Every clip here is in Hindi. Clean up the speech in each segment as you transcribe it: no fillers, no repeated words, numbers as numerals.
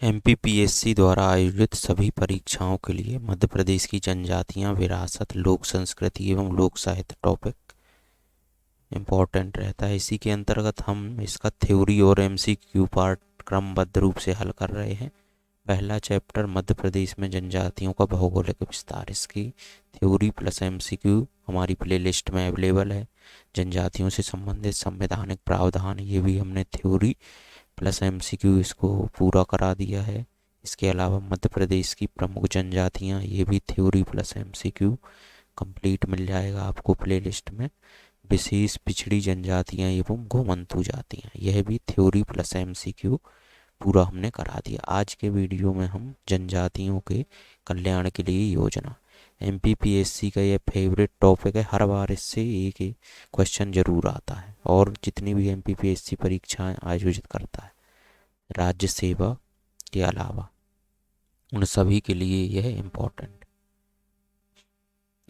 एमपीपीएससी द्वारा आयोजित सभी परीक्षाओं के लिए मध्य प्रदेश की जनजातियां, विरासत, लोक संस्कृति एवं लोक साहित्य टॉपिक इम्पोर्टेंट रहता है। इसी के अंतर्गत हम इसका थ्योरी और एमसीक्यू पार्ट क्रमबद्ध रूप से हल कर रहे हैं। पहला चैप्टर मध्य प्रदेश में जनजातियों का भौगोलिक विस्तार, इसकी थ्योरी प्लस एमसीक्यू हमारी प्लेलिस्ट में अवेलेबल है। जनजातियों से संबंधित संवैधानिक प्रावधान, ये भी हमने थ्योरी प्लस एमसीक्यू इसको पूरा करा दिया है। इसके अलावा मध्य प्रदेश की प्रमुख जनजातियां, ये भी थ्योरी प्लस एमसीक्यू कंप्लीट मिल जाएगा आपको प्लेलिस्ट में। विशेष पिछड़ी जनजातियां एवं घुमंतू जातियां, यह भी थ्योरी प्लस एमसीक्यू पूरा हमने करा दिया। आज के वीडियो में हम जनजातियों के कल्याण के लिए योजना, एमपीपीएससी का यह फेवरेट टॉपिक है। हर बार इससे एक ही क्वेश्चन जरूर आता है और जितनी भी एमपीपीएससी परीक्षाएं आयोजित करता है राज्य सेवा के अलावा, उन सभी के लिए यह इम्पोर्टेंट।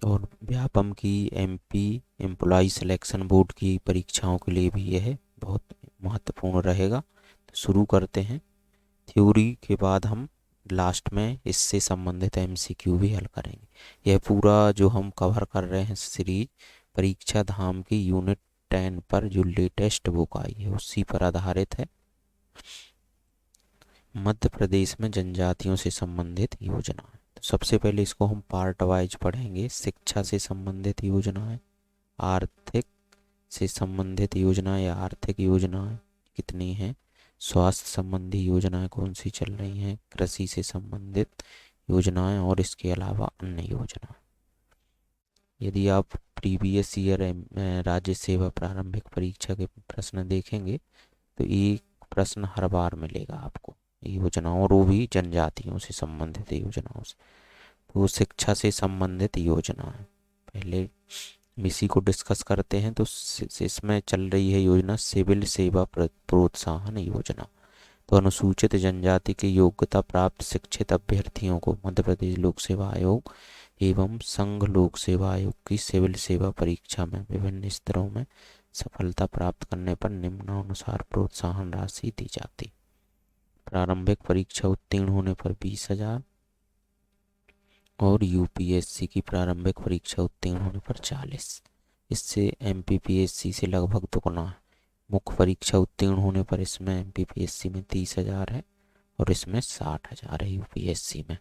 और व्यापम की एमपी एम्प्लॉय सिलेक्शन बोर्ड की परीक्षाओं के लिए भी यह बहुत महत्वपूर्ण रहेगा। तो शुरू करते हैं। थ्योरी के बाद हम लास्ट में इससे संबंधित एमसीक्यू भी हल करेंगे। यह पूरा जो हम कवर कर रहे हैं सीरीज परीक्षा धाम की यूनिट 10 पर जो लेटेस्ट बुक आई है उसी पर आधारित है। मध्य प्रदेश में जनजातियों से संबंधित योजना, तो सबसे पहले इसको हम पार्ट वाइज पढ़ेंगे। शिक्षा से संबंधित योजनाएं, आर्थिक से संबंधित योजनाएं या आर्थिक योजनाएं कितनी हैं, स्वास्थ्य संबंधी योजनाएं कौन सी चल रही हैं, कृषि से संबंधित योजनाएं और इसके अलावा अन्य योजना। यदि आप प्रीवियस ईयर राज्य सेवा प्रारंभिक परीक्षा के प्रश्न देखेंगे तो एक प्रश्न हर बार मिलेगा आपको योजनाओं, और वो भी जनजातियों से संबंधित योजनाओं से। तो शिक्षा से संबंधित योजना है, पहले इसी को डिस्कस करते हैं। तो इसमें चल रही है योजना सिविल सेवा प्रोत्साहन योजना। तो अनुसूचित जनजाति के योग्यता प्राप्त शिक्षित अभ्यर्थियों को मध्य प्रदेश लोक सेवा आयोग एवं संघ लोक सेवा आयोग की सिविल सेवा परीक्षा में विभिन्न स्तरों में सफलता प्राप्त करने पर निम्नानुसार प्रोत्साहन राशि दी जाती। प्रारंभिक परीक्षा उत्तीर्ण होने पर 20,000 और यूपीएससी की प्रारंभिक परीक्षा उत्तीर्ण होने पर 40। इससे एमपीपीएससी से लगभग दुगना है। मुख्य परीक्षा उत्तीर्ण होने पर इसमें एमपीपीएससी में 30,000 है और इसमें 60,000 है यूपीएससी में।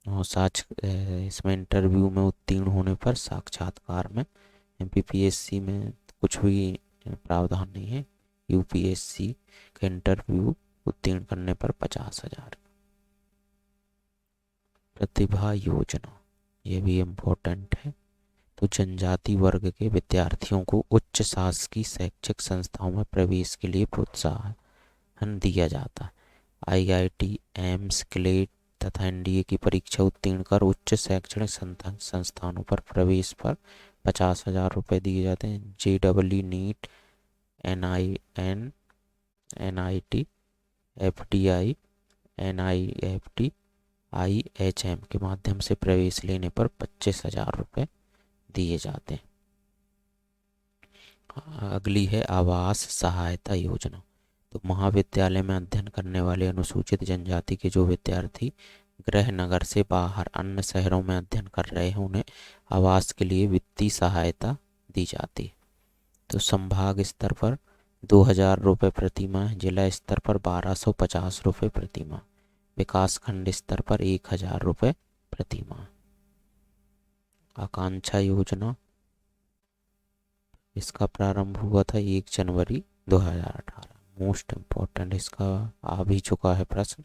और इसमें इंटरव्यू में उत्तीर्ण होने पर साक्षात्कार में, एमपीपीएससी में कुछ भी प्रावधान नहीं है, यूपीएससी का इंटरव्यू उत्तीर्ण करने पर 50,000। प्रतिभा योजना, ये भी इम्पोर्टेंट है। तो जनजाति वर्ग के विद्यार्थियों को उच्च शासकीय शैक्षिक संस्थाओं में प्रवेश के लिए प्रोत्साहन दिया जाता है। आईआईटी, एम्स, क्लेट तथा एनडीए की परीक्षा उत्तीर्ण कर उच्च शैक्षणिक संस्थानों पर प्रवेश पर 50,000 रुपये दिए जाते हैं। JW, NEET, NIT, FDI, NIFT, IHM के माध्यम से प्रवेश लेने पर 25,000 रुपये दिए जाते हैं। अगली है आवास सहायता योजना। तो महाविद्यालय में अध्ययन करने वाले अनुसूचित जनजाति के जो विद्यार्थी गृह नगर से बाहर अन्य शहरों में अध्ययन कर रहे हैं उन्हें आवास के लिए वित्तीय सहायता दी जाती है। तो संभाग स्तर पर 2,000 रुपये प्रति माह, जिला स्तर पर 1,250 रुपये प्रति माह, विकास खंड स्तर पर 1,000 रुपये प्रति माह। आकांक्षा योजना, इसका प्रारंभ हुआ था 1 जनवरी 2018। मोस्ट इम्पोर्टेंट, इसका आ भी चुका है प्रश्न,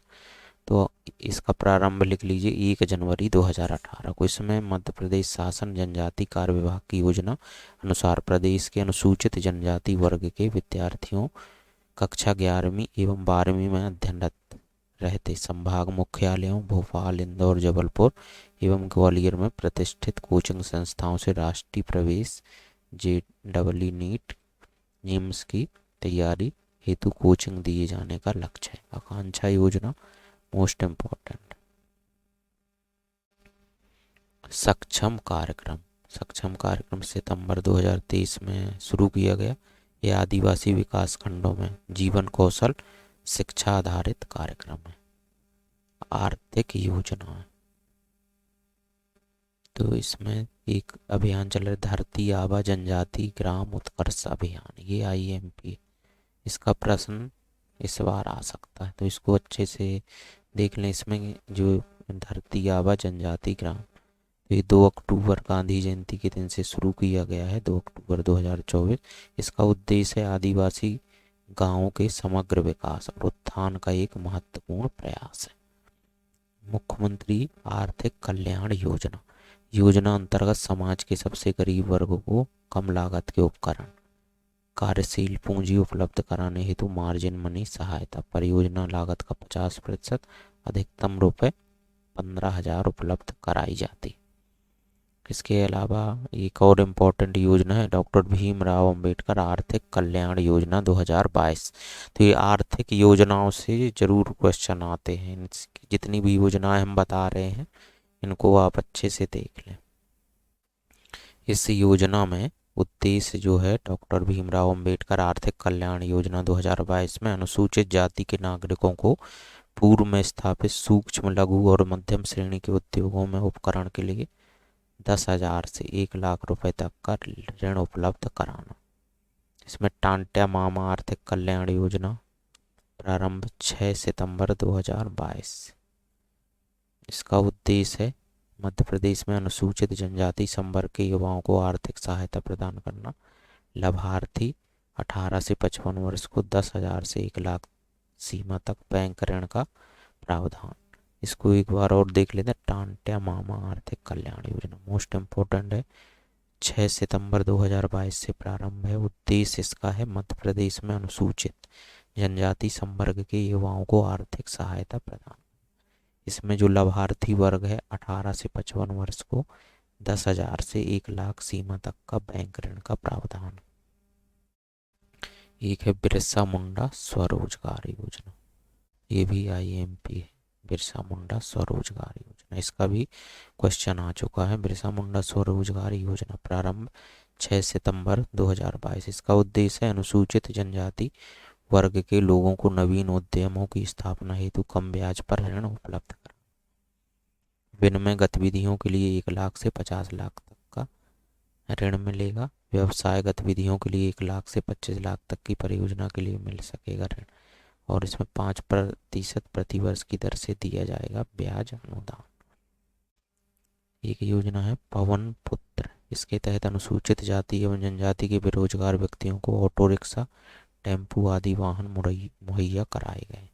तो इसका प्रारंभ लिख लीजिए 1 जनवरी 2018 को। इसमें मध्य प्रदेश शासन जनजाति कार्य विभाग की योजना अनुसार प्रदेश के अनुसूचित जनजाति वर्ग के विद्यार्थियों कक्षा 11वीं एवं 12वीं में अध्ययनरत रहते संभाग मुख्यालयों भोपाल, इंदौर, जबलपुर एवं ग्वालियर में प्रतिष्ठित कोचिंग संस्थाओं से राष्ट्रीय प्रवेश जेडब्ल्यू, नीट, एम्स की तैयारी हेतु कोचिंग दिए जाने का लक्ष्य है। आकांक्षा योजना मोस्ट इम्पोर्टेंट। सक्षम कार्यक्रम सितंबर 2023 में शुरू किया गया। यह आदिवासी विकास खंडों में जीवन कौशल शिक्षा आधारित कार्यक्रम है। आर्थिक योजना। तो इसमें एक अभियान चल रहा है, धरती आबा जनजाति ग्राम उत्कर्ष अभियान, ये IMP। इसका प्रश्न इस बार आ सकता है, तो इसको अच्छे से देख लें। इसमें जो धरती आबा जनजाति ग्राम, तो ये 2 अक्टूबर गांधी जयंती के दिन से शुरू किया गया है, 2 अक्टूबर 2024। इसका उद्देश्य है आदिवासी गांवों के समग्र विकास और उत्थान का एक महत्वपूर्ण प्रयास है। मुख्यमंत्री आर्थिक कल्याण योजना, योजना अंतर्गत समाज के सबसे गरीब वर्ग को कम लागत के उपकरण, कार्यशील पूंजी उपलब्ध कराने हेतु मार्जिन मनी सहायता, परियोजना लागत का 50%, अधिकतम रुपए 15,000 उपलब्ध कराई जाती। इसके अलावा एक और इम्पोर्टेंट योजना है डॉक्टर भीमराव अंबेडकर आर्थिक कल्याण योजना 2022। तो ये आर्थिक योजनाओं से जरूर क्वेश्चन आते हैं। जितनी भी योजनाएं हम बता रहे हैं इनको आप अच्छे से देख लें। इस योजना में उद्देश्य जो है डॉक्टर भीमराव अंबेडकर आर्थिक कल्याण योजना 2022 में अनुसूचित जाति के नागरिकों को पूर्व में स्थापित सूक्ष्म लघु और मध्यम श्रेणी के उद्योगों में उपकरण के लिए 10,000 से 1 लाख रुपए तक का ऋण उपलब्ध कराना। इसमें टांट्या मामा आर्थिक कल्याण योजना प्रारंभ 6 सितंबर 2022। इसका उद्देश्य है मध्य प्रदेश में अनुसूचित जनजाति संवर्ग के युवाओं को आर्थिक सहायता प्रदान करना। लाभार्थी 18 से 55 वर्ष को 10,000 से 1 लाख सीमा तक बैंक ऋण का प्रावधान। इसको एक बार और देख लेते हैं। टांट्या मामा आर्थिक कल्याण योजना मोस्ट इम्पोर्टेंट है, 6 सितंबर 2022 से प्रारंभ है। उद्देश्य इसका है मध्य प्रदेश में अनुसूचित जनजाति संवर्ग के युवाओं को आर्थिक सहायता प्रदान। इसमें जो लाभार्थी वर्ग है 18 से 55 वर्ष को 10,000 से 1 लाख सीमा तक का बैंक ऋण का प्रावधान। एक है बिरसा मुंडा स्वरोजगार योजना, ये भी IMP है, बिरसा मुंडा स्वरोजगार योजना। इसका भी क्वेश्चन आ चुका है। बिरसा मुंडा स्वरोजगार योजना प्रारंभ 6 सितंबर 2022। इसका उद्देश्य है अनुसूचित जनजाति वर्ग के लोगों को नवीन उद्यमों की स्थापना हेतु कम ब्याज पर ऋण उपलब्ध कराना। विनिमय गतिविधियों के लिए 1 लाख से 50 लाख तक का ऋण मिलेगा। व्यवसाय गतिविधियों के लिए 1 लाख से 25 लाख तक की परियोजना के लिए मिल सकेगा ऋण, और इसमें 5% प्रतिवर्ष की दर से दिया जाएगा ब्याज अनुदान। एक योजना है पवन पुत्र, इसके तहत अनुसूचित जाति एवं जनजाति के बेरोजगार व्यक्तियों को ऑटो रिक्शा, टेम्पू आदि वाहन मुहैया कराए गए।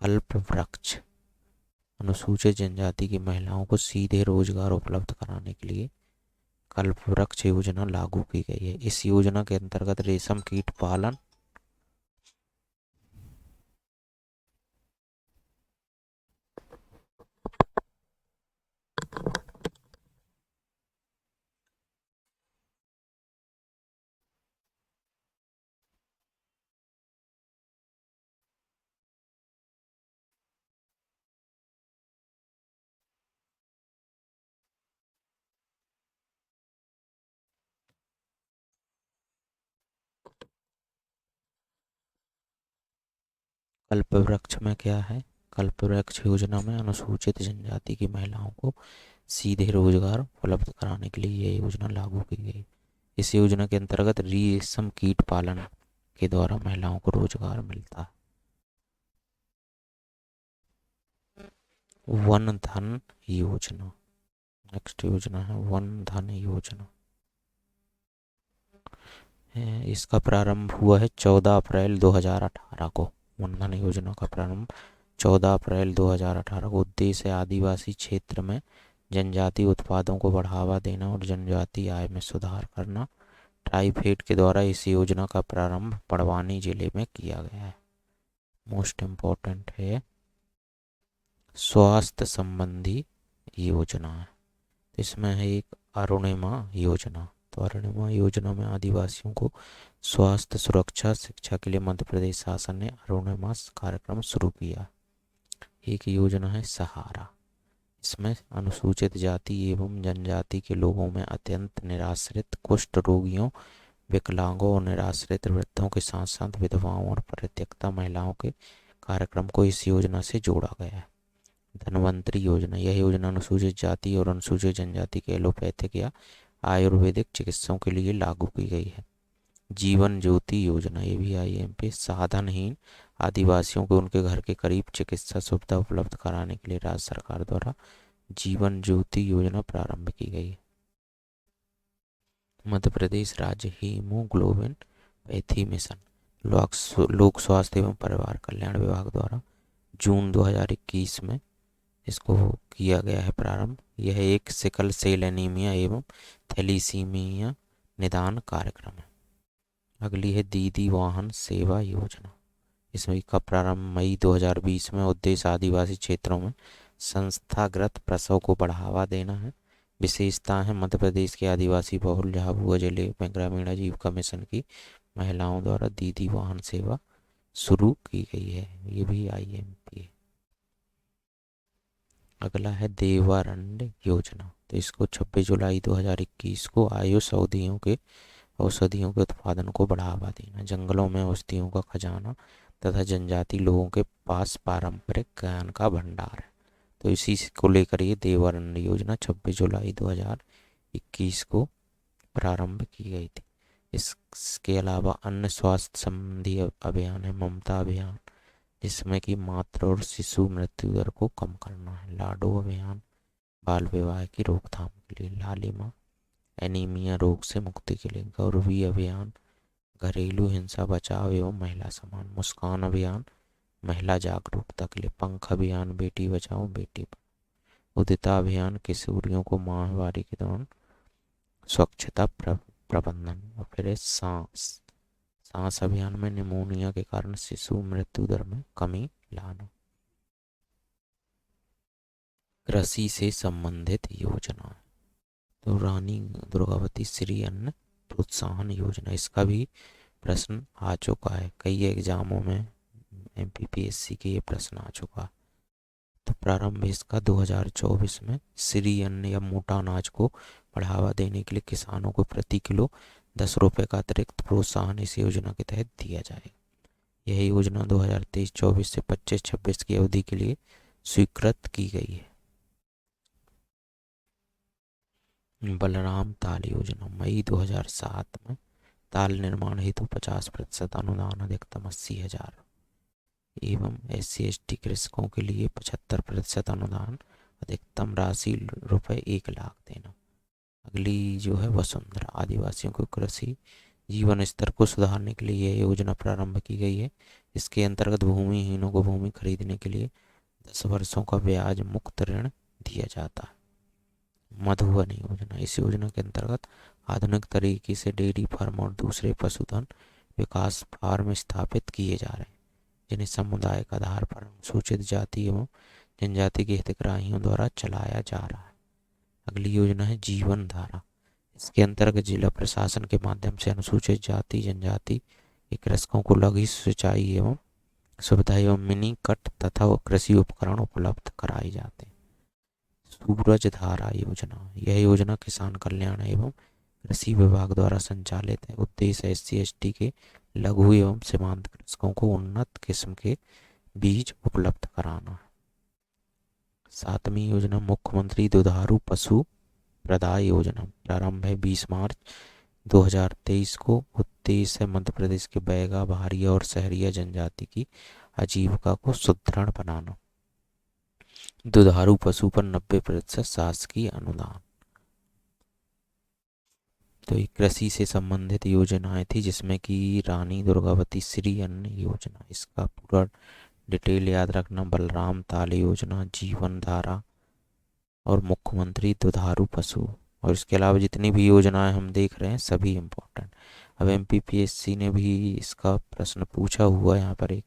कल्प वृक्ष, अनुसूचित जनजाति की महिलाओं को सीधे रोजगार उपलब्ध कराने के लिए कल्प वृक्ष योजना लागू की गई है। इस योजना के अंतर्गत रेशम कीट पालन, कल्प वृक्ष में क्या है, कल्प वृक्ष योजना में अनुसूचित जनजाति की महिलाओं को सीधे रोजगार उपलब्ध कराने के लिए यह योजना लागू की गई। इस योजना के अंतर्गत रेशम कीट पालन के द्वारा महिलाओं को रोजगार मिलता है। वन धन योजना, नेक्स्ट योजना है वन धन योजना। इसका प्रारंभ हुआ है 14 अप्रैल 2018 को। वन धन योजना का प्रारंभ 14 अप्रैल 2018 को। उद्देश्य है आदिवासी क्षेत्र में जनजाति उत्पादों को बढ़ावा देना और जनजाति आय में सुधार करना। ट्राइफेड के द्वारा इस योजना का प्रारंभ बड़वानी जिले में किया गया है। मोस्ट इम्पोर्टेंट है स्वास्थ्य संबंधी योजना है। इसमें है एक अरुणिमा योजना। तो अरुणिमा योजना में आदिवासियों को स्वास्थ्य सुरक्षा शिक्षा के लिए मध्य प्रदेश शासन ने अरुणिमा कार्यक्रम शुरू किया। एक योजना है सहारा, इसमें अनुसूचित जाति एवं जनजाति के लोगों में अत्यंत निराश्रित कुष्ठ रोगियों, विकलांगों और निराश्रित वृद्धों के साथ साथ विधवाओं और परित्यक्ता महिलाओं के कार्यक्रम को इस योजना से जोड़ा गया है। धन्वंतरी योजना, यह योजना अनुसूचित जाति और अनुसूचित जनजाति के एलोपैथिक या आयुर्वेदिक चिकित्साओं के लिए लागू की गई है। जीवन ज्योति योजना, ये भी IMP, साधनहीन आदिवासियों को उनके घर के करीब चिकित्सा सुविधा उपलब्ध कराने के लिए राज्य सरकार द्वारा जीवन ज्योति योजना प्रारंभ की गई है। मध्य प्रदेश राज्य हीमोग्लोबिन पैथी मिशन, लोक स्वास्थ्य एवं परिवार कल्याण विभाग द्वारा जून 2021 में इसको किया गया है प्रारंभ। यह एक सिकल सेल एनीमिया एवं थैलीसीमिया निदान कार्यक्रम है। अगली है दीदी वाहन सेवा योजना, इसमें का प्रारंभ मई 2020 में। उद्देश्य आदिवासी क्षेत्रों में संस्थागत प्रसव को बढ़ावा देना है। विशेषता है मध्य प्रदेश के आदिवासी बहुल झाबुआ जिले में ग्रामीण आजीविका मिशन की महिलाओं द्वारा दीदी वाहन सेवा शुरू की गई है, ये भी IMP है। अगला है देवारण्य योजना, तो इसको 26 जुलाई 2021 को आयुष औषधियों के उत्पादन को बढ़ावा देना, जंगलों में औषधियों का खजाना तथा जनजाति लोगों के पास पारंपरिक ज्ञान का भंडार है। तो इसी को लेकर ये देवारण्य योजना 26 जुलाई 2021 को प्रारंभ की गई थी। इसके अलावा अन्य स्वास्थ्य संबंधी अभियान है ममता अभियान, जिसमें कि मातृ और शिशु मृत्यु दर को कम करना है। लाडो अभियान, बाल विवाह की रोकथाम के लिए। लालिमा, एनीमिया रोग से मुक्ति के लिए। गौरवी अभियान, घरेलू हिंसा बचाव एवं महिला सम्मान। मुस्कान अभियान, महिला जागरूकता के लिए। पंख अभियान, बेटी बचाओ बेटी पढ़ाओ। उदिता अभियान, किशोरियों को माहवारी के दौरान स्वच्छता प्रबंधन। और फिर सांस अभियान में निमोनिया के कारण शिशु मृत्यु दर में कमी लाना। कृषि से संबंधित योजना, तो रानी दुर्गावती श्री अन्न प्रोत्साहन योजना, इसका भी प्रश्न आ चुका है कई एग्जामों में, MPPSC के ये प्रश्न आ चुका है। तो प्रारंभ इसका 2024 में। श्री अन्न या मोटा अनाज को बढ़ावा देने के लिए किसानों को प्रति किलो 10 रुपये का अतिरिक्त प्रोत्साहन इस योजना के तहत दिया जाएगा। यह योजना 2023-24 से 25-26 की अवधि के लिए स्वीकृत की गई है। बलराम ताल योजना, मई 2007 में। ताल निर्माण हेतु 50% अनुदान, अधिकतम 80,000 एवं SC/ST कृषकों के लिए 75% अनुदान, अधिकतम राशि ₹1,00,000 देना। अगली जो है वसुंधरा, आदिवासियों को कृषि जीवन स्तर को सुधारने के लिए यह योजना प्रारंभ की गई है। इसके अंतर्गत भूमिहीनों को भूमि खरीदने के लिए 10 वर्षों का ब्याज मुक्त ऋण दिया जाता है। मधुबन योजना, इस योजना के अंतर्गत आधुनिक तरीके से डेयरी फार्म और दूसरे पशुधन विकास फार्म स्थापित किए जा रहे हैं, जिन्हें सामुदायिक आधार पर अनुसूचित जाति एवं जनजाति के हितग्राहियों द्वारा चलाया जा रहा है। अगली योजना है जीवन धारा। इसके अंतर्गत जिला प्रशासन के माध्यम से अनुसूचित जाति जनजाति के कृषकों को लघु सिंचाई एवं सुविधा एवं मिनी कट तथा कृषि उपकरण उपलब्ध कराए जाते हैं। सूरज धारा योजना, यह योजना किसान कल्याण एवं कृषि विभाग द्वारा संचालित है। उद्देश्य SC/ST के लघु एवं सीमांत कृषकों को उन्नत किस्म के बीज उपलब्ध कराना है। 7वीं योजना मुख्यमंत्री दुधारू पशु प्रदाय योजना, प्रारंभ है 20 मार्च 2023 को। उद्देश्य है मध्य प्रदेश के बैगा, भारिया और सहरिया जनजाति की आजीविका को सुदृढ़ बनाना। दुधारू पशु पर 90% शासकीय अनुदान। तो ये कृषि से संबंधित योजनाएं थी, जिसमें कि रानी दुर्गावती श्री अन्न योजना, इसका पूरा डिटेल याद रखना। बलराम ताल योजना, जीवन धारा और मुख्यमंत्री दुधारू पशु, और इसके अलावा जितनी भी योजनाएं हम देख रहे हैं सभी इम्पोर्टेंट। अब MPPSC ने भी इसका प्रश्न पूछा हुआ, यहाँ पर एक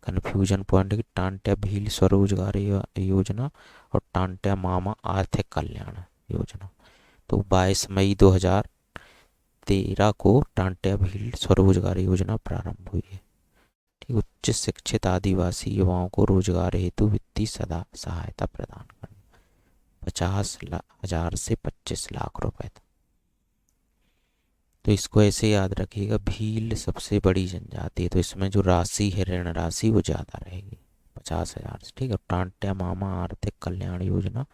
कन्फ्यूजन पॉइंट है कि टांट्या भील स्वरोजगार योजना और टांट्या मामा आर्थिक कल्याण योजना। तो 22 मई 2013 को टांट्या भील स्वरोजगार योजना प्रारंभ हुई है। ठीक, उच्च शिक्षित आदिवासी युवाओं को रोजगार हेतु वित्तीय सहायता प्रदान करना, 50,000 से 25 लाख रुपए तक। तो इसको ऐसे याद रखिएगा, भील सबसे बड़ी जनजाति है, तो इसमें जो राशि है ऋण राशि वो ज़्यादा रहेगी, 50,000 से। ठीक है, टांट्या मामा आर्थिक कल्याण योजना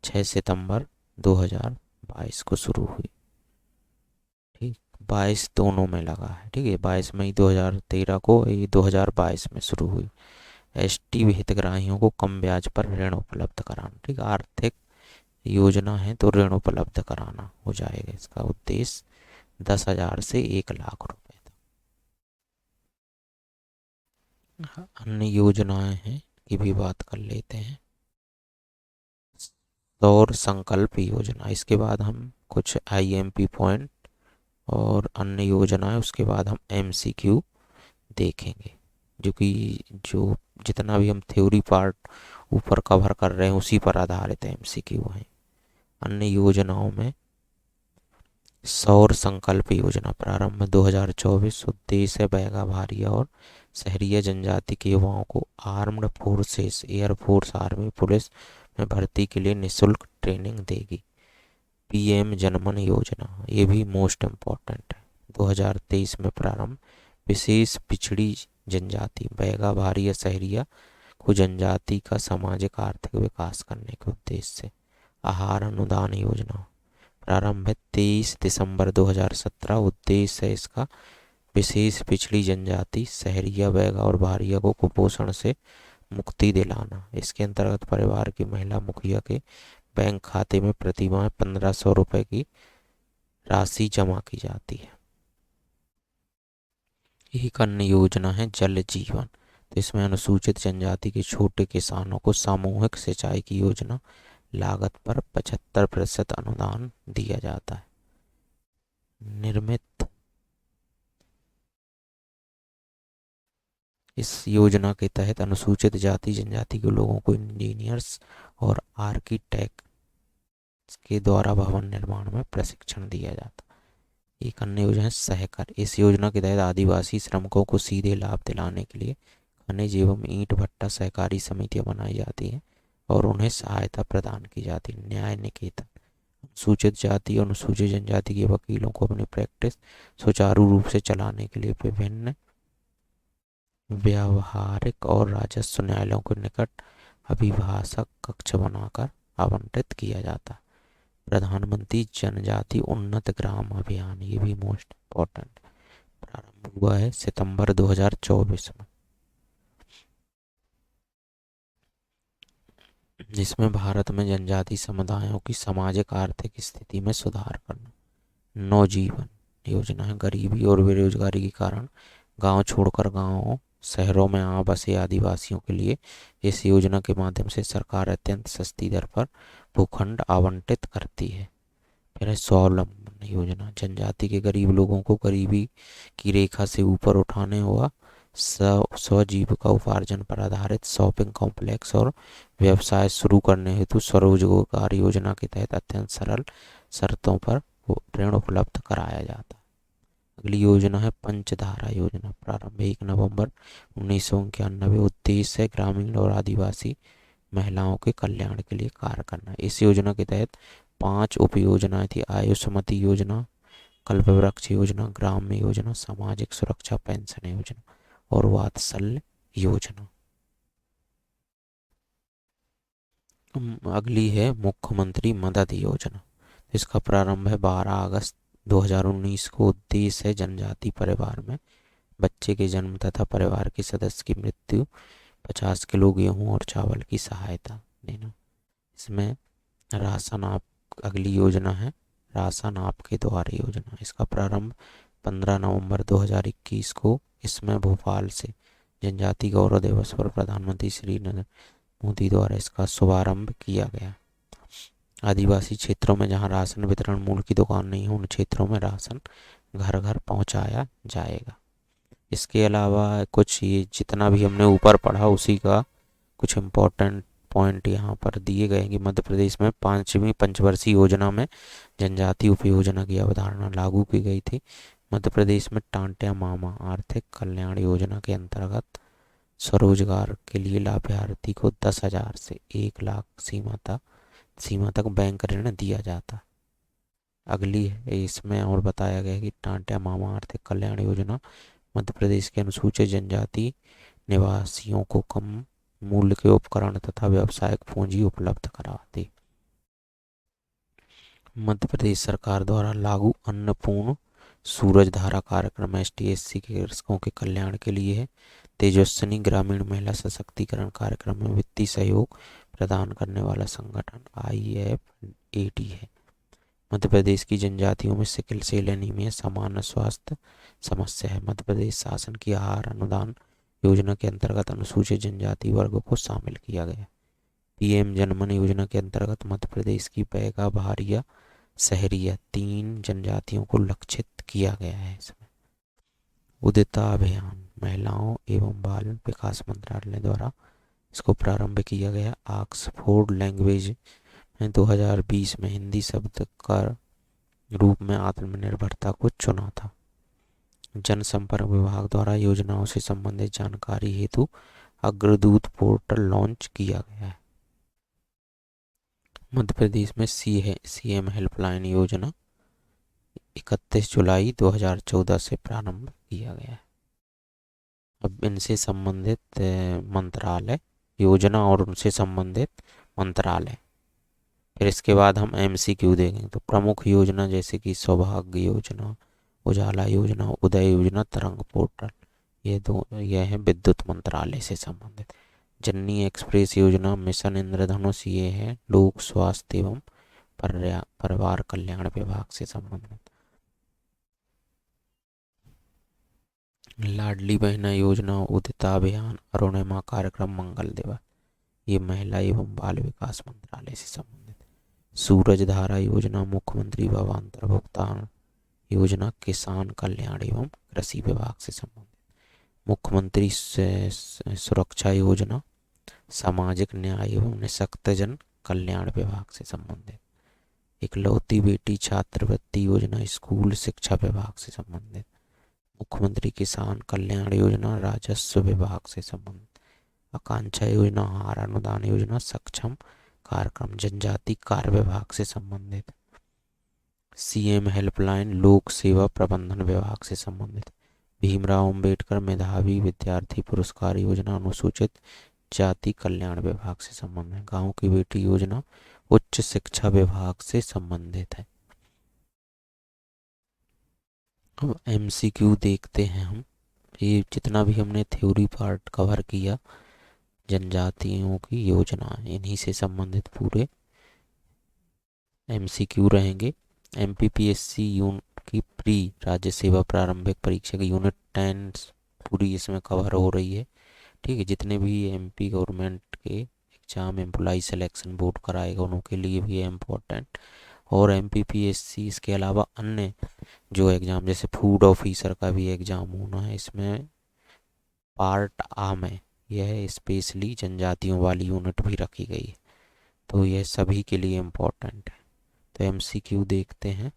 6 सितंबर 2022 को शुरू हुई। ठीक, 22 दोनों में लगा है। ठीक है, 22 मई 2013 को, ये 2022 में शुरू हुई। एसटी हितग्राहियों को कम ब्याज पर ऋण उपलब्ध कराना। ठीक, आर्थिक योजना है तो ऋण उपलब्ध कराना हो जाएगा। इसका उद्देश्य 10,000 से 1 लाख रुपए तक। अन्य योजनाएं हैं की भी बात कर लेते हैं। सौर संकल्प योजना, इसके बाद हम कुछ आईएमपी पॉइंट और अन्य योजनाएं, उसके बाद हम एमसीक्यू देखेंगे, जो कि जो जितना भी हम थ्योरी पार्ट ऊपर कवर कर रहे हैं उसी पर आधारित एमसीक्यू हैं। अन्य योजनाओं में सौर संकल्प योजना प्रारंभ 2024। उद्देश्य है बैगा भारिया और शहरीय जनजाति के युवाओं को armed forces, air force, army, police में भर्ती के लिए निःशुल्क ट्रेनिंग देगी। पीएम जनमन योजना, ये भी मोस्ट इम्पॉर्टेंट है, 2023 में प्रारंभ। विशेष पिछड़ी जनजाति बैगा भारिया शहरिया को जनजाति का सामाजिक आर्थिक विकास करने के उद्देश्य से। आहार अनुदान योजना प्रारंभ है 23 दिसंबर 2017। उद्देश्य है इसका विशेष पिछड़ी जनजाति शहरिया बैगा और भारिया को कुपोषण से मुक्ति दिलाना। इसके अंतर्गत परिवार की महिला मुखिया के बैंक खाते में प्रतिमाह 1500 रुपए की राशि जमा की जाती है। एक अन्य योजना है जल जीवन, तो इसमें अनुसूचित जनजाति के छोटे किसानों को सामूहिक सिंचाई की योजना, लागत पर 75% अनुदान दिया जाता है। निर्मित, इस योजना के तहत अनुसूचित जाति जनजाति के लोगों को इंजीनियर्स और आर्किटेक्ट के द्वारा भवन निर्माण में प्रशिक्षण दिया जाता है। एक अन्य योजना है सहकार, इस योजना के तहत आदिवासी श्रमिकों को सीधे लाभ दिलाने के लिए खनिज एवं ईंट भट्टा सहकारी समितियां बनाई जाती हैं और उन्हें सहायता प्रदान की जाती है। न्याय निकेतन, अनुसूचित जाति और अनुसूचित जनजाति के वकीलों को अपनी प्रैक्टिस सुचारू रूप से चलाने के लिए विभिन्न व्यावहारिक और राजस्व न्यायालयों के निकट अभिभाषक कक्ष बनाकर आवंटित किया जाता है। प्रधानमंत्री जनजाति उन्नत ग्राम अभियान, ये भी मोस्ट इम्पोर्टेंट, प्रारंभ हुआ है सितंबर 2024 में, जिसमें भारत में जनजाति समुदायों की सामाजिक आर्थिक स्थिति में सुधार करना। नवजीवन योजना है, गरीबी और बेरोजगारी के कारण गांव छोड़कर गांवों शहरों में आ बसे आदिवासियों के लिए इस योजना के माध्यम से सरकार अत्यंत सस्ती दर पर भूखंड आवंटित करती है। फिर है स्वावलंबन योजना, जनजाति के गरीब लोगों को गरीबी की रेखा से ऊपर उठाने हुआ स्वजीविका उपार्जन पर आधारित शॉपिंग कॉम्प्लेक्स और व्यवसाय शुरू करने हेतु स्वरोजगार योजना के तहत अत्यंत सरल शर्तों पर ऋण उपलब्ध कराया जाता है। अगली योजना है पंचधारा योजना, प्रारंभ 1 नवंबर 1991। उद्देश्य है ग्रामीण और आदिवासी महिलाओं के कल्याण के लिए कार्य करना। इस योजना के तहत 5 उप योजनाएं थी। आयुष्मती योजना, कल्पवृक्ष योजना, ग्राम्य योजना, सामाजिक सुरक्षा पेंशन योजना और वात्सल्य योजना। अगली है मुख्यमंत्री मदद योजना, इसका प्रारंभ है 12 अगस्त 2019 को। उद्देश्य है जनजाति परिवार में बच्चे के जन्म तथा परिवार के सदस्य की मृत्यु 50 किलो गेहूं और चावल की सहायता देना। इसमें राशन आप, अगली योजना है राशन आपके द्वार योजना, इसका प्रारंभ 15 नवंबर 2021 को। इसमें भोपाल से जनजाति गौरव दिवस पर प्रधानमंत्री श्री नरेंद्र मोदी द्वारा इसका शुभारंभ किया गया। आदिवासी क्षेत्रों में जहां राशन वितरण मूल्य की दुकान नहीं है, उन क्षेत्रों में राशन घर घर पहुंचाया जाएगा। इसके अलावा कुछ ये जितना भी हमने ऊपर पढ़ा उसी का कुछ इम्पोर्टेंट पॉइंट यहाँ पर दिए गए हैं कि मध्य प्रदेश में 5वीं पंचवर्षीय योजना में जनजाति उपयोजना की अवधारणा लागू की गई थी। मध्य प्रदेश में टांट्या मामा आर्थिक कल्याण योजना के अंतर्गत स्वरोजगार के लिए लाभार्थी को 10,000 से 1 लाख सीमा तक बैंक ऋण दिया जाता। अगली है, इसमें और बताया गया कि टांट्या मामा आर्थिक कल्याण योजना मध्य प्रदेश के अनुसूचित जनजाति निवासियों को कम मूल्य के उपकरण तथा व्यावसायिक पूंजी उपलब्ध कराती। मध्य प्रदेश सरकार द्वारा लागू अन्नपूर्ण सूरज धारा कार्यक्रम STSC के कृषकों के कल्याण के लिए है। तेजस्विनी ग्रामीण महिला सशक्तिकरण कार्यक्रम में वित्तीय सहयोग प्रदान करने वाला संगठन IFAD है। मध्य प्रदेश की जनजातियों में सिकल सेल एनीमिया सामान्य स्वास्थ्य समस्या है। मध्य प्रदेश शासन की आहार अनुदान योजना के अंतर्गत अनुसूचित जनजाति वर्ग को शामिल किया गया। PM जनमन योजना के अंतर्गत मध्य प्रदेश की बैगा, भारिया, सहरिया 3 जनजातियों को लक्षित किया गया है। इसमें उदिता अभियान महिलाओं एवं बाल विकास मंत्रालय द्वारा इसको प्रारंभ किया गया। ऑक्सफोर्ड लैंग्वेज में 2020 में हिंदी शब्द का रूप में आत्मनिर्भरता को चुना था। जनसंपर्क विभाग द्वारा योजनाओं से संबंधित जानकारी हेतु अग्रदूत पोर्टल लॉन्च किया गया है। मध्य प्रदेश में CM हेल्पलाइन योजना 31 जुलाई 2014 से प्रारंभ किया गया है। अब इनसे संबंधित मंत्रालय योजना और उनसे संबंधित मंत्रालय, फिर इसके बाद हम MCQ देखेंगे। तो प्रमुख योजना जैसे कि सौभाग्य योजना, उजाला योजना, उदय योजना, तरंग पोर्टल, ये है विद्युत मंत्रालय से संबंधित। जननी एक्सप्रेस योजना, मिशन इंद्रधनुष, ये है लोक स्वास्थ्य एवं परिवार कल्याण विभाग से संबंधित। लाडली बहना योजना, उदिता अभियान, अरुणिमा कार्यक्रम, मंगल दिवस, ये महिला एवं बाल विकास मंत्रालय से संबंधित। सूरज धारा योजना, मुख्यमंत्री भावांतर भुगतान योजना, किसान कल्याण एवं कृषि विभाग से संबंधित। मुख्यमंत्री सुरक्षा योजना, सामाजिक न्याय एवं निःशक्तजन कल्याण विभाग से संबंधित। इकलौती बेटी छात्रवृत्ति योजना, स्कूल शिक्षा विभाग से संबंधित। मुख्यमंत्री किसान कल्याण योजना, राजस्व विभाग से संबंधित। आकांक्षा योजना, आहार अनुदान योजना, सक्षम कार्यक्रम, जनजाति कार्य विभाग से संबंधित। CM हेल्पलाइन, लोक सेवा प्रबंधन विभाग से संबंधित। भीमराव अंबेडकर मेधावी विद्यार्थी पुरस्कार योजना, अनुसूचित जाति कल्याण विभाग से संबंधित है। गांव की बेटी योजना, उच्च शिक्षा विभाग से संबंधित है। अब MCQ देखते हैं हम। ये जितना भी हमने थ्योरी पार्ट कवर किया जनजातियों की योजना, इन्हीं से संबंधित पूरे MCQ रहेंगे। MPPSC की प्री राज्य सेवा प्रारंभिक परीक्षा की यूनिट 10 पूरी इसमें कवर हो रही है। ठीक है, जितने भी MP गवर्नमेंट के एग्जाम एम्प्लॉय सिलेक्शन बोर्ड कराएगा उनके लिए भी इम्पोर्टेंट। और MPPSC इसके अलावा अन्य जो एग्ज़ाम जैसे फूड ऑफिसर का भी एग्ज़ाम होना है, इसमें पार्ट A में यह स्पेशली जनजातियों वाली यूनिट भी रखी गई है, तो यह सभी के लिए इम्पोर्टेंट है। तो MCQ देखते हैं।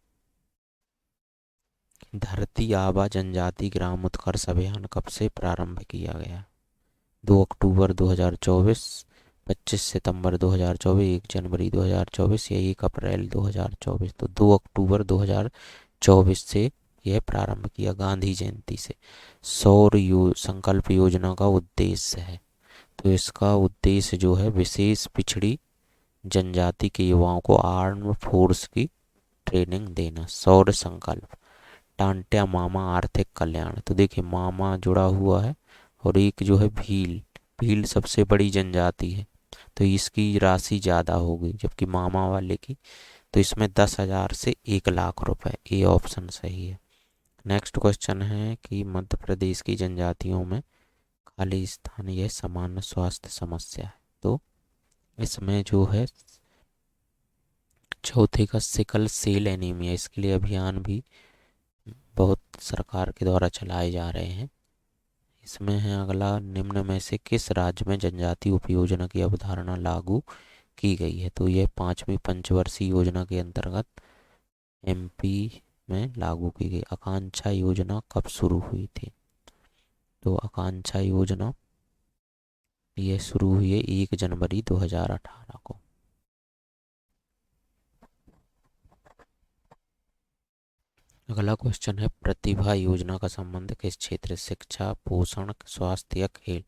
धरती आबा जनजाति ग्राम उत्कर्ष अभियान कब से प्रारंभ किया गया? 2 अक्टूबर 2024, 25 सितंबर 2024, 1 जनवरी 2024 या 1 अप्रैल 2024। तो 2 अक्टूबर 2024 से यह प्रारंभ किया, गांधी जयंती से। सौर संकल्प योजना का उद्देश्य है, तो इसका उद्देश्य जो है विशेष पिछड़ी जनजाति के युवाओं को आर्म फोर्स की ट्रेनिंग देना। सौर संकल्प। टांट्या मामा आर्थिक कल्याण, तो देखिए मामा जुड़ा हुआ है और एक जो है भील सबसे बड़ी जनजाति है, तो इसकी राशि ज़्यादा होगी, जबकि मामा वाले की तो इसमें 10,000 से 1,00,000 रुपए। ये ऑप्शन सही है। नेक्स्ट क्वेश्चन है कि मध्य प्रदेश की जनजातियों में खाली स्थान यह सामान्य स्वास्थ्य समस्या है, तो इसमें जो है चौथे का सिकल सेल एनीमिया, इसके लिए अभियान भी बहुत सरकार के द्वारा चलाए जा रहे हैं। इसमें है अगला, निम्न में से किस राज्य में जनजाति उपयोजना की अवधारणा लागू की गई है? तो यह 5वीं पंचवर्षीय योजना के अंतर्गत MP में लागू की गई। आकांक्षा योजना कब शुरू हुई थी? तो आकांक्षा योजना ये शुरू हुई है 1 जनवरी 2018 को। अगला क्वेश्चन है, प्रतिभा योजना का संबंध किस क्षेत्र, शिक्षा, पोषण, स्वास्थ्य या खेल?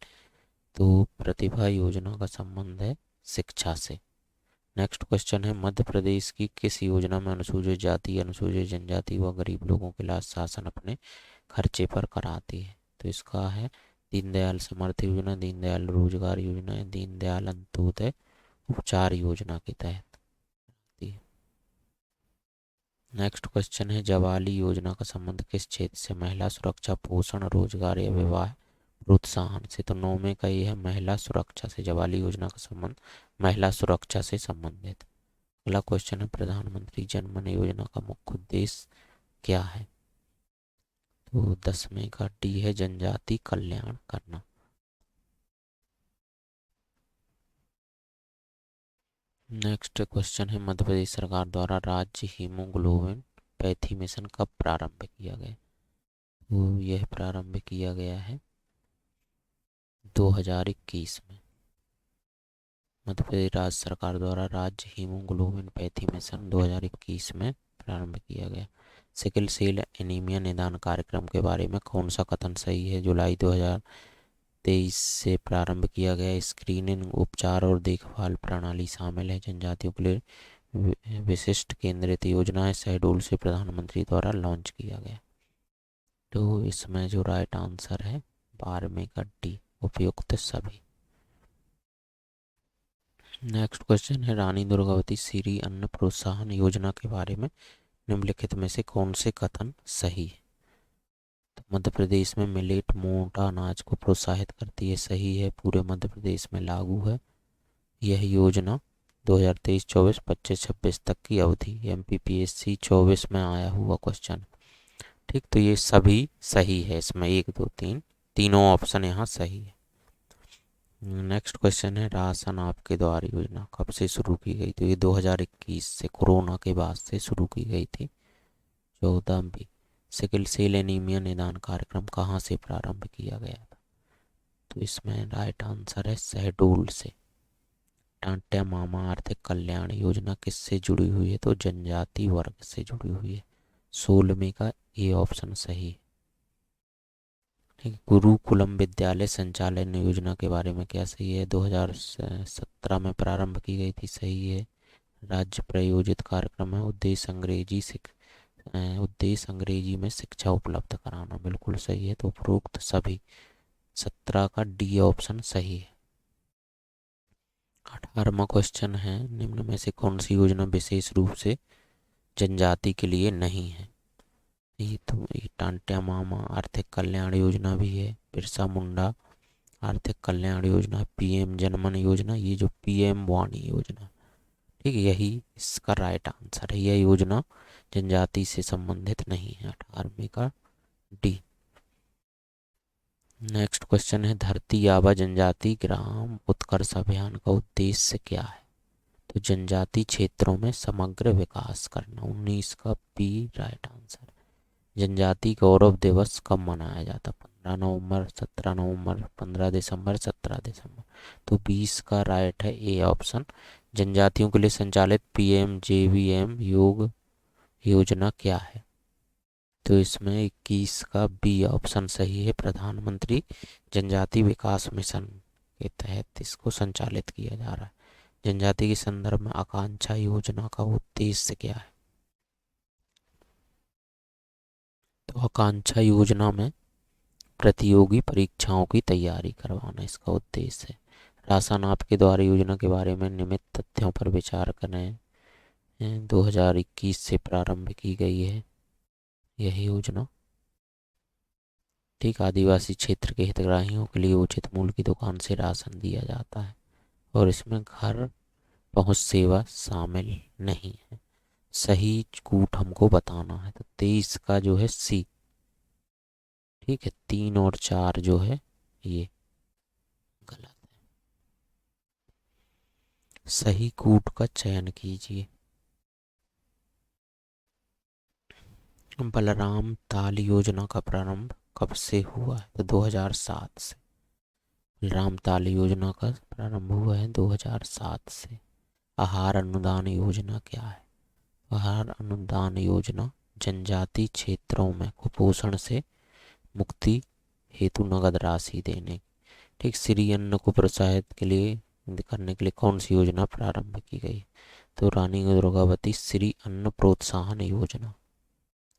तो प्रतिभा योजना का संबंध है शिक्षा से। नेक्स्ट क्वेश्चन है, मध्य प्रदेश की किस योजना में अनुसूचित जाति, अनुसूचित जनजाति व गरीब लोगों के इलाज शासन अपने खर्चे पर कराती है? तो इसका है दीनदयाल समृद्धि योजना, दीनदयाल रोजगार योजना, दीनदयाल अंत्योदय उपचार योजना के तहत। नेक्स्ट क्वेश्चन है, जवाली योजना का संबंध किस क्षेत्र से? महिला सुरक्षा, पोषण, रोजगार या विवाह प्रोत्साहन से? तो 9 का ये है महिला सुरक्षा से। जवाली योजना का संबंध महिला सुरक्षा से संबंधित। अगला क्वेश्चन है, प्रधानमंत्री जन धन योजना का मुख्य उद्देश्य क्या है? तो 10 का डी है जनजाति कल्याण करना। नेक्स्ट क्वेश्चन है, मध्य प्रदेश सरकार द्वारा राज्य हीमोग्लोबिन पैथी मिशन कब प्रारंभ किया गया? तो यह प्रारंभ किया गया है 2021 में। मध्य प्रदेश राज्य सरकार द्वारा राज्य हीमोग्लोबिन पैथी मिशन 2021 में प्रारंभ किया गया। सिकल सेल एनीमिया निदान कार्यक्रम के बारे में कौन सा कथन सही है? जुलाई 2023 से प्रारंभ किया गया। स्क्रीनिंग, उपचार और देखभाल प्रणाली शामिल है। जनजातियों के लिए विशिष्ट केंद्रित योजना है। शहडोल से प्रधानमंत्री द्वारा लॉन्च किया गया। तो इसमें जो राइट आंसर है 12 का डी, उपयुक्त सभी। नेक्स्ट क्वेश्चन है, रानी दुर्गावती श्री अन्न प्रोत्साहन योजना के बारे में निम्नलिखित में से कौन से कथन सही है? तो मध्य प्रदेश में मिलेट मोटा अनाज को प्रोत्साहित करती है, सही है। पूरे मध्य प्रदेश में लागू है यह योजना 2023-24, 25-26 तक की अवधि। MPPSC 24 में आया हुआ क्वेश्चन। ठीक, तो ये सभी सही है। इसमें 1, 2, 3 तीनों ऑप्शन यहाँ सही है। नेक्स्ट क्वेश्चन है, राशन आपके द्वार योजना कब से शुरू की गई? तो ये 2021 से, कोरोना के बाद से शुरू की गई थी। 14 भी। सिकल सेल एनीमिया निदान कार्यक्रम कहाँ से प्रारंभ किया गया था? तो इसमें राइट आंसर है शहडोल से। टांट्या मामा आर्थिक कल्याण योजना किससे जुड़ी हुई है? तो जनजाति वर्ग से जुड़ी हुई है। 16 का ये ऑप्शन सही है। गुरुकुलम विद्यालय संचालन योजना के बारे में क्या सही है? 2017 में प्रारंभ की गई थी, सही है। राज्य प्रायोजित कार्यक्रम है। उद्देश्य अंग्रेजी में शिक्षा उपलब्ध कराना, बिल्कुल सही है। तो उपरोक्त सभी 17 का डी ऑप्शन सही है। 18वां क्वेश्चन है, निम्न में से कौन सी योजना विशेष रूप से जनजाति के लिए नहीं है? ये टांट्या मामा आर्थिक कल्याण योजना भी है। बिरसा मुंडा आर्थिक कल्याण योजना, PM जनमन योजना, ये जो PM वाणी योजना, ठीक, यही इसका राइट आंसर है। यह योजना जनजाति से संबंधित नहीं है। 18 का डी। नेक्स्ट क्वेश्चन है, धरती आबा जनजाति ग्राम उत्कर्ष अभियान का उद्देश्य क्या है? तो जनजाति क्षेत्रों में समग्र विकास करना। 19 का बी राइट आंसर। जनजाति गौरव दिवस कब मनाया जाता? 15 नवंबर, 17 नवंबर, 15 दिसंबर, 17 दिसंबर। तो 20 का राइट है ए ऑप्शन। जनजातियों के लिए संचालित PMJVM योग योजना क्या है? तो इसमें 21 का बी ऑप्शन सही है। प्रधानमंत्री जनजाति विकास मिशन के तहत इसको संचालित किया जा रहा है। जनजाति के संदर्भ में आकांक्षा योजना का उद्देश्य क्या है? तो आकांक्षा योजना में प्रतियोगी परीक्षाओं की तैयारी करवाना इसका उद्देश्य है। राशन आपके द्वार योजना के बारे में निम्नलिखित तथ्यों पर विचार करें। 2021 से प्रारंभ की गई है यह योजना। ठीक, आदिवासी क्षेत्र के हितग्राहियों के लिए उचित मूल्य की दुकान से राशन दिया जाता है और इसमें घर पहुंच सेवा शामिल नहीं है। सही कूट हमको बताना है। तो 23 का जो है सी, ठीक है। 3 और 4 जो है ये गलत है। सही कूट का चयन कीजिए। बलराम ताल योजना का प्रारंभ कब से हुआ है? तो 2007 से। बलराम ताल योजना का प्रारंभ हुआ है 2007 से। आहार अनुदान योजना क्या है? आहार अनुदान योजना जनजाति क्षेत्रों में कुपोषण से मुक्ति हेतु नगद राशि देने ठीक, श्री अन्न को प्रोत्साहित के लिए करने के लिए कौन सी योजना प्रारंभ की गई? तो रानी दुर्गावती श्री अन्न प्रोत्साहन योजना।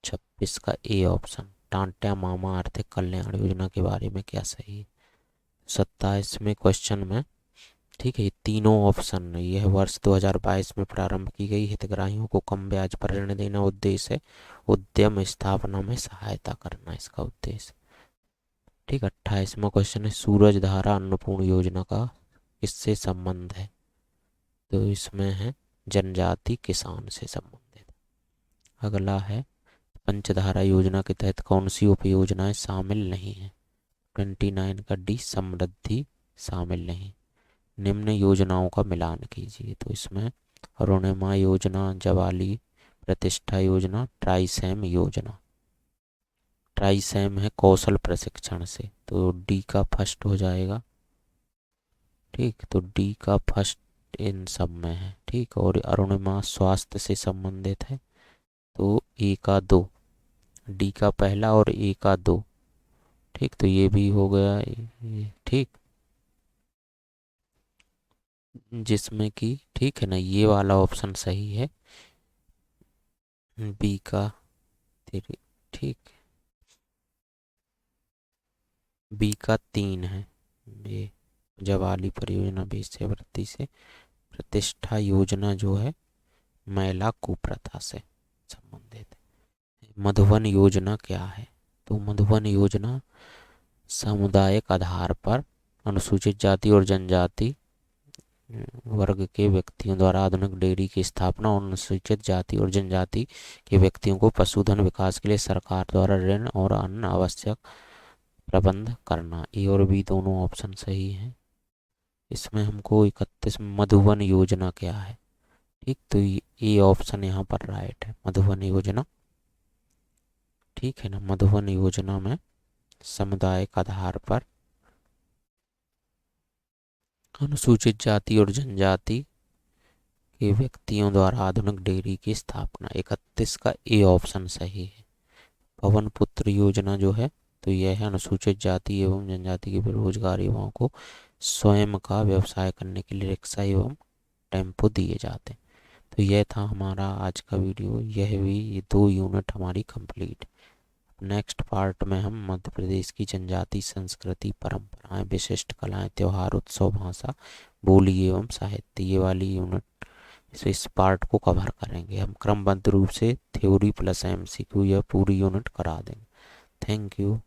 26 का ए ऑप्शन, टांट्या मामा आर्थिक कल्याण योजना के बारे में क्या सही है? 27वें क्वेश्चन में, ठीक है, ये तीनों ऑप्शन, यह वर्ष 2022 में प्रारंभ की गई, हितग्राहियों को कम ब्याज पर ऋण देना उद्देश्य है, उद्यम स्थापना में सहायता करना इसका उद्देश्य। ठीक, 28वां क्वेश्चन है, सूरज धारा अन्नपूर्ण योजना का किससे संबंध है? तो इसमें है जनजाति किसान से संबंधित। अगला है, पंचधारा योजना के तहत कौन सी उपयोजनाएं शामिल नहीं है? 29 का डी, समृद्धि शामिल नहीं। निम्न योजनाओं का मिलान कीजिए। तो इसमें अरुणिमा योजना, जवाली प्रतिष्ठा योजना, ट्राइसेम योजना। ट्राइसेम है कौशल प्रशिक्षण से, तो डी का फर्स्ट हो जाएगा। ठीक, तो डी का फर्स्ट इन सब में है। ठीक, और अरुणिमा स्वास्थ्य से संबंधित है, तो ए का 2, डी का पहला और ए का 2। ठीक, तो ये भी हो गया। ठीक, जिसमें कि, ठीक है ना, ये वाला ऑप्शन सही है, बी का 3। ठीक, बी का 3 है ये, जवाली परियोजना वेश्यावृत्ति से। प्रतिष्ठा योजना जो है महिला कुप्रथा से संबंधित है। मधुबन योजना क्या है? तो मधुबन योजना सामुदायिक आधार पर अनुसूचित जाति और जनजाति वर्ग के व्यक्तियों द्वारा आधुनिक डेयरी की स्थापना और अनुसूचित जाति और जनजाति के व्यक्तियों को पशुधन विकास के लिए सरकार द्वारा ऋण और अन्य आवश्यक प्रबंध करना। ए और बी दोनों ऑप्शन सही हैं। इसमें हमको 31 मधुबन योजना क्या है? ठीक, तो ये ऑप्शन यहाँ पर राइट है, मधुबन योजना। ठीक है ना, मधुबन योजना में सामुदायिक आधार पर अनुसूचित जाति और जनजाति के व्यक्तियों द्वारा आधुनिक डेयरी की स्थापना। 31 का ए ऑप्शन सही है। पवन पुत्र योजना जो है, तो यह है अनुसूचित जाति एवं जनजाति के बेरोजगार युवाओं को स्वयं का व्यवसाय करने के लिए रिक्शा एवं टेम्पो दिए जाते हैं। तो यह था हमारा आज का वीडियो। यह भी, ये 2 यूनिट हमारी कंप्लीट। नेक्स्ट पार्ट में हम मध्य प्रदेश की जनजाति संस्कृति, परंपराएं, विशिष्ट कलाएं, त्योहार, उत्सव, भाषा, बोली एवं साहित्य, ये वाली यूनिट, इस पार्ट को कवर करेंगे हम। क्रमबद्ध रूप से थ्योरी प्लस एमसीक्यू यह पूरी यूनिट करा देंगे। Thank you.